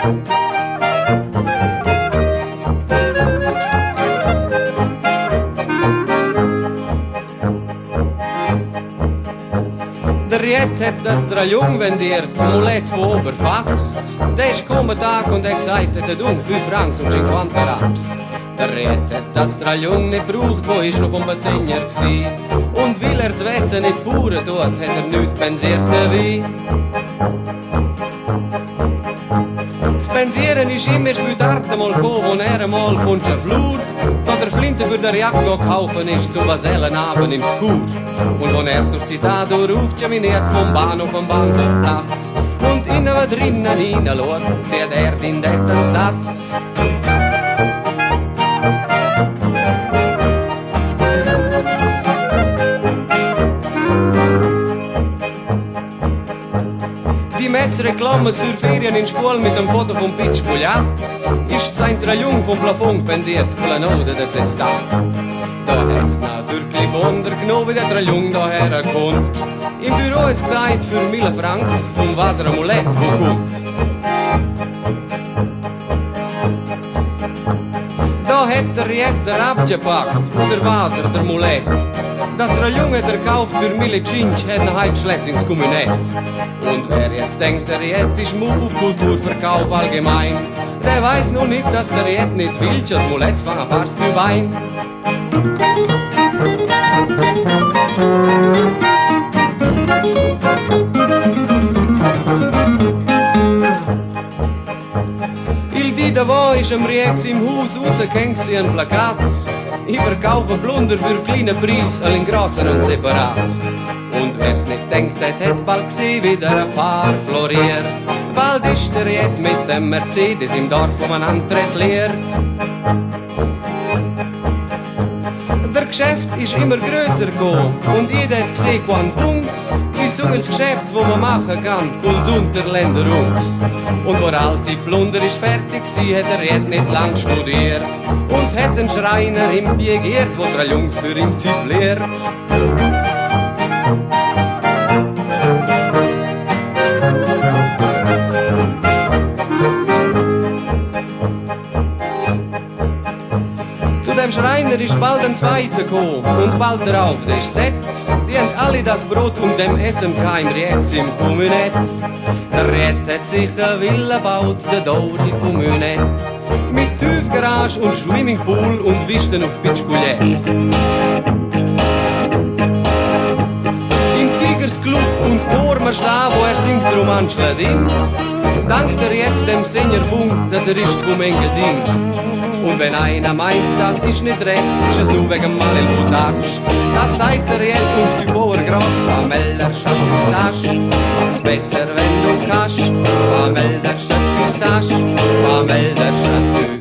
Der Riet hat das Traljung vendiert, Amulett von Oberfatz. Der ist gekommen Tag und er gesagt, er hat 5 Francs und 50 Raps. Der Riet hat das Traljung nicht gebraucht, wo ist noch vom Bezehner gsi. Und weil er das Wasser nicht pure tut, hat er nicht pensiert wie. Das Pensieren ist immer später mal gekommen, wo er einmal von der Flur da der Flinte für der Jagd kaufen ist, zum Vasellenabend im Skur. Und wenn er durch die Tat aufgeminiert vom Bahnhof am Bahnhofplatz und innen was drinnen hineinschaut, zieht er den netten Satz. Die Metzreklames für Ferien in Schule mit dem Foto vom Pitsch Goliath ist sein Traljung vom Plafond pendiert, Planode des Estat. Da hat's noch wirklich Wunder genommen, wie der Traljung daher kommt. Im Büro hat's gesagt, für 1000 Francs vom Wasser Amulett, wo kommt. Da hat der Jetter abgepackt, der Wasser, der Amulett. Das Traljung hat er gekauft für 1000 Cinch, hat ihn heimgeschleppt ins Kommunett. Und wer jetzt denkt, der Riet ist Move auf Kulturverkauf allgemein, der weiß noch nicht, dass der Riet nicht will, das Amulett fangen fast für Wein. Il di da wo ist am Riet im Haus rausgehängt sie ein Plakat. Ich verkaufe Plunder für kleinen Preis, allen grossen und separat. Und wer's nicht denkt, hat bald gesehen, wie der Fahrer floriert. Bald ist der Riet mit dem Mercedes im Dorf um Antritt lehrt. Der Geschäft ist immer grösser geworden und jeder hat gesehen, quan Bungs. Sie suchen das Geschäft, wo man machen kann, Puls unter Länder uns. Und wo der alte Plunder ist fertig, sie hat der Riet nicht lang studiert und hat einen Schreiner im Bier geehrt, wo 3 Jungs für ihn züfliert. Zu dem Schreiner ist bald ein Zweiter gekommen und bald darauf der ist Set. Die haben alle das Brot und dem Essen kein Riet im Kommunett. Der Riet hat sich eine Villa gebaut, der Dori Kommunett. Mit Tiefgarage und Swimmingpool und Wisten auf Pitschkulett. Im Tigers Club und Chormerschla, wo er singt Romanschladin, dankt der Riet dem Seniorbund, dass er ist vom Engadin. Und wenn einer meint, das ist nicht recht, ist es nur wegen Malil Butatsch. Das sagt der Riet und die Bauer Gras, Fameller Chateau es besser, wenn du kannst. Fameller Chateau Fameller Chateau